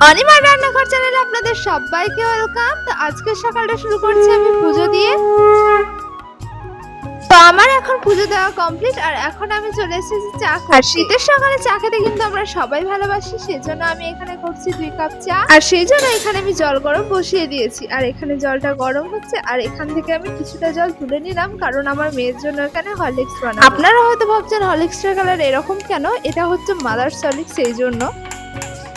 অনিমার রান্নাঘর চ্যানেলে আপনাদের সবাইকে ওয়েলকাম। তো আজকের সকালটা শুরু করছি আমি পুজো দিয়ে। তো আমার এখন পুজো দেওয়া কমপ্লিট আর এখন আমি চলে এসেছি চা করতে। আর শীতের সকালে চা খেতে কিন্তু আমরা সবাই ভালোবাসি, সেজন্য আমি এখানে করছি 2 কাপ চা। আর সেই জন্য এখানে আমি জল গরম বসিয়ে দিয়েছি আর এখানে জলটা গরম হচ্ছে। আর এখান থেকে আমি কিছুটা জল তুলে নিলাম কারণ আমার মেয়ের জন্য এখানে হরলিক্স বানাবো। আপনারা হয়তো ভাবছেন হরলিক্সের কালার এরকম কেন, এটা হচ্ছে মাদার্স হরলিক্স, সেই জন্য।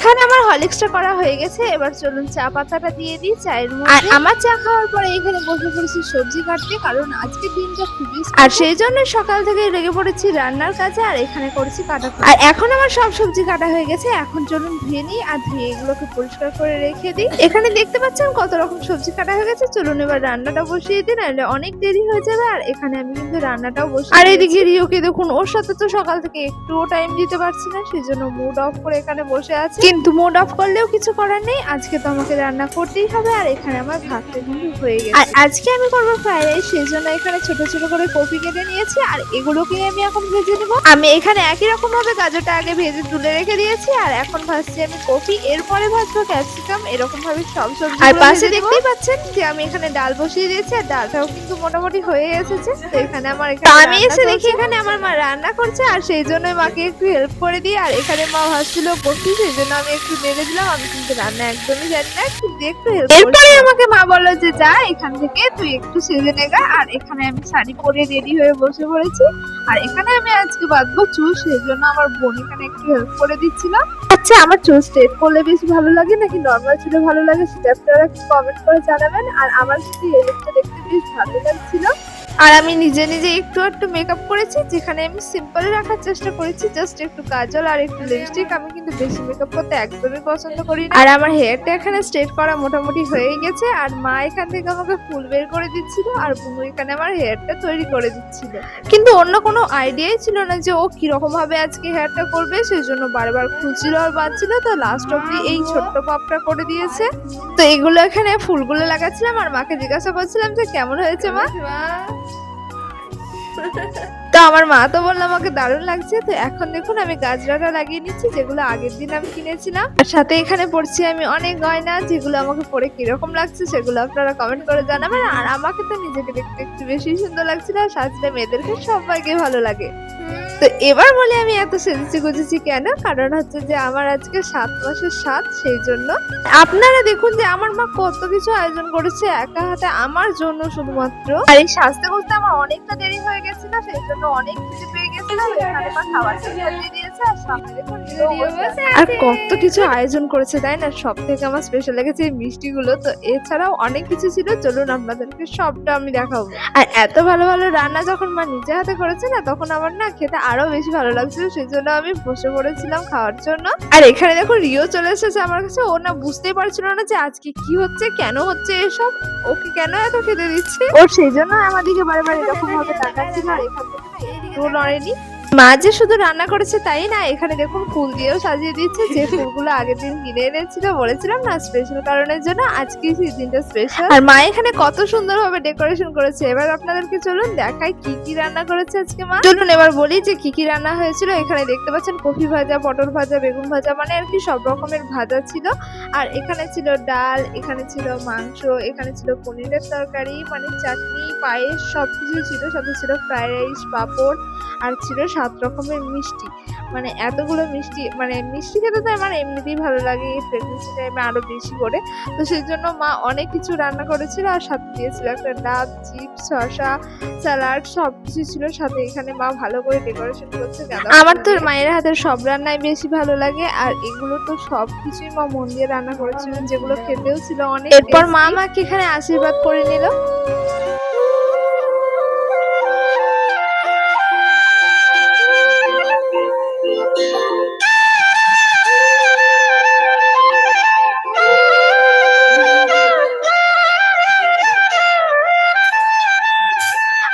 এখানে আমার হরলিক্সটা করা হয়ে গেছে, এবার চলুন চা পাতাটা দিয়ে দিই চায়ের মধ্যে। আর আমার চা খাওয়ার পরে এখানে বসে পড়েছি সবজি কাটতে, কারণ আজকের দিনটা খুবই আর সেই জন্য সকাল থেকে লেগে পড়েছি রান্নার কাজে আর এখানে করেছি কাটা। আর এখন আমার সব সবজি কাটা হয়ে গেছে, এখন চলুন ধুয়ে নিই আর ধুয়ে এগুলোকে পরিষ্কার করে রেখে দিই। এখানে দেখতে পাচ্ছেন কত রকম সবজি কাটা হয়ে গেছে, চলুন এবার রান্নাটা বসিয়ে দিই, নাহলে অনেক দেরি হয়ে যাবে। আর এখানে আমি কিন্তু রান্নাটাও বসিয়ে। আর এদিকে রিওকে দেখুন, ওর সাথে তো সকাল থেকে একটুও টাইম দিতে পারছি না, সেই জন্য মুড অফ করে এখানে বসে আছে। কিন্তু মুড অফ করলেও কিছু করার নেই, আজকে তো আমাকে রান্না করতেই হবে। আর এখানে আমার ভাতটা কিন্তু হয়ে গেছে। আর আজকে আমি করবো ফ্রাইড রাইস, সেই জন্য এখানে ছোট ছোট করে কপি কেটে নিয়েছি আর এগুলোকে আমি এখন ভেজে নেবো। আমি এখানে একই রকম ভাবে গাজরটা আগে ভেজে তুলে রেখে দিয়েছি আর এখন ভাজছি আমি কপি, এরপরে ভাজবো ক্যাপসিকাম, এরকম ভাবে সব সবজি। আর পাশে দেখতেই পাচ্ছেন যে আমি এখানে ডাল বসিয়ে দিয়েছি আর ডালটাও কিন্তু মোটামুটি হয়ে এসেছে। তো এখানে আমার আমি এসে দেখি এখানে আমার মা রান্না করছে আর সেই জন্য মাকে একটু হেল্প করে দিই। আর এখানে মা ভাজছিল কপি, সেই জন্য আমি একটু নেড়ে দিলাম। আমি কিন্তু রান্না একদমই জানি না, কিন্তু একটু হেল্প। এরপরে আমাকে মা বললো যে যা এখান থেকে তুই একটু সেজে নেগা। আর এখানে আমি শাড়ি পরে রেডি হয়ে বসে পড়েছি আর এখানে আমি আজকে বাঁধবো চুল, সেই জন্য আমার বোন এখানে একটু হেল্প করে দিচ্ছিল। আচ্ছা, আমার চুল স্ট্রেট করলে বেশি ভালো লাগে নাকি নর্মাল চুলে ভালো লাগে সেটা আপনারা কমেন্ট করে জানাবেন। আর আমার কিন্তু এই লুকটা দেখতে বেশ ভালো লাগছিল। আর আমি নিজে নিজে একটু একটু মেকআপ করেছি, যেখানে আমি সিম্পল রাখার চেষ্টা করেছি, জাস্ট একটু কাজল আর একটু লিপস্টিক। আমি কিন্তু বেশি মেকআপ করতে একদমই পছন্দ করি না। আর আমার হেয়ারটা এখানে স্ট্রেট করা মোটামুটি হয়ে গেছে আর মা এখান থেকে আমাকে ফুল বের করে দিচ্ছিল আর বুনু এখানে আমার হেয়ারটা তৈরি করে দিচ্ছিল। কিন্তু অন্য কোনো আইডিয়াই ছিল না যে ও কিরকম ভাবে আজকে হেয়ারটা করবে, সেই জন্য বারবার খুলছিল আর বাঁধছিল। তো লাস্ট অব্দি এই ছোট্ট পাপটা করে দিয়েছে। তো এগুলো এখানে ফুলগুলো লাগাচ্ছিলাম আর মাকে জিজ্ঞাসা করছিলাম যে কেমন হয়েছে মা। তো আমার মা তো বললো আমাকে দারুণ লাগছে। তো এখন দেখুন আমি গাজরাটা লাগিয়ে নিচ্ছি, যেগুলো আগের দিন আমি কিনেছিলাম। আর সাথে এখানে পড়ছি আমি অনেক গয়না, যেগুলো আমাকে পরে কিরকম লাগছে সেগুলো আপনারা কমেন্ট করে জানাবেন। আর আমাকে তো নিজেকে দেখতে একটু বেশি সুন্দর লাগছিল, আর সাজলে মেয়েদেরকে সবাইকে ভালো লাগে। তো এবার বলি আমি এত সেজেছি গুজেছি কেন, কারণ হচ্ছে যে আমার আজকে 7 মাসের সাত, সেই জন্য। আপনারা দেখুন যে আমার মা কত কিছু আয়োজন করেছে একা হাতে আমার জন্য শুধুমাত্র। আর এই সাজতে বসতে আমার অনেকটা দেরি হয়ে গেছিল, সেই জন্য অনেক কিছু পেয়ে গেছিলাম। এখানে মা খাবার সাজিয়ে দিয়েছে আর সামনে দেখুন আর কত কিছু আয়োজন করেছে, তাই না? সব থেকে আমার স্পেশাল লেগেছে এই মিষ্টিগুলো। তো এছাড়াও অনেক কিছু ছিল, চলুন আপনাদেরকে সবটা আমি দেখাবো। আর এত ভালো ভালো রান্না যখন মা নিজে হাতে করেছে না, তখন আমার না খেতে আরো বেশি ভালো লাগছিল, সেই জন্য আমি বসে পড়েছিলাম খাওয়ার জন্য। আর এখানে দেখো রিও চলে এসেছে আমার কাছে, ও না বুঝতেই পারছিল না যে আজকে কি হচ্ছে, কেন হচ্ছে এসব, ওকে কেন এত খেতে দিচ্ছে। ও সেই জন্য আমার দিকে বারবার এরকম ভাবে তাকাচ্ছিল আর এখান থেকে না একটু নড়েনি। মা যে শুধু রান্না করেছে তাই না, এখানে দেখুন ফুল দিয়েও সাজিয়ে দিচ্ছে, যে ফুলগুলো আগের দিন কিনে এনেছিল, বলেছিলাম না স্পেশাল কারণের জন্য, আজকে সেই দিনটা স্পেশাল। আর মা এখানে কত সুন্দর ভাবে ডেকোরেশন করেছে। এবার আপনাদেরকে চলুন দেখাই কি কি রান্না করেছে আজকে মা। চলুন এবার বলি যে কি কি রান্না হয়েছিল। এখানে দেখতে পাচ্ছেন কফি ভাজা, পটল ভাজা, বেগুন ভাজা, মানে আর কি সব রকমের ভাজা ছিল। আর এখানে ছিল ডাল, এখানে ছিল মাংস, এখানে ছিল পনিরের তরকারি, মানে চাটনি, পায়েস সবকিছু ছিল। সাথে ছিল ফ্রাইড রাইস, পাঁপড় আর ছিল 7 রকমের মিষ্টি। মানে এতগুলো মিষ্টি, মানে মিষ্টি খেতে তো আমার এমনিতেই ভালো লাগে, এই প্রেগনেন্সি টাইমে আরো বেশি করে। তো সেই জন্য মা অনেক কিছু রান্না করেছিল আর সাথে দিয়েছিল একটা ডাব, চিপস, শসা, স্যালাড সবকিছু ছিল সাথে। এখানে মা ভালো করে ডেকোরেশন করছে। আমার তো মায়ের হাতের সব রান্নাই বেশি ভালো লাগে আর এগুলো তো সবকিছুই মা মন দিয়ে রান্না করেছিলেন, যেগুলো খেতেও ছিল অনেক। এরপর মা আমাকে এখানে আশীর্বাদ করে নিল।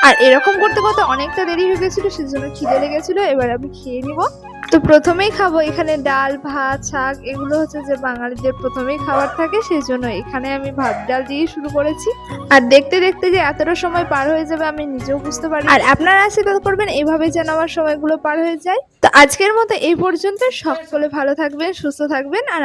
আর এরকম করতে করতে অনেকটা দেরি হয়ে গেছিল, সেজন্য খিদে লেগেছিল। এবার আমি খেয়ে নিব। তো প্রথমেই খাবো এখানে ডাল, ভাত, শাক, এগুলো হচ্ছে যে বাঙালিদের প্রথমেই খাবার থাকে, সেই জন্য এখানে আমি ভাত ডাল দিয়ে শুরু করেছি। আর দেখতে দেখতে যে এতটা সময় পার হয়ে যাবে আমি নিজেও বুঝতে পারি। আর আপনারা আশীর্বাদ করবেন এইভাবে যেন আমার সময়গুলো পার হয়ে যায়। তো আজকের মতো এই পর্যন্ত, সকলে ভালো থাকবেন, সুস্থ থাকবেন। আর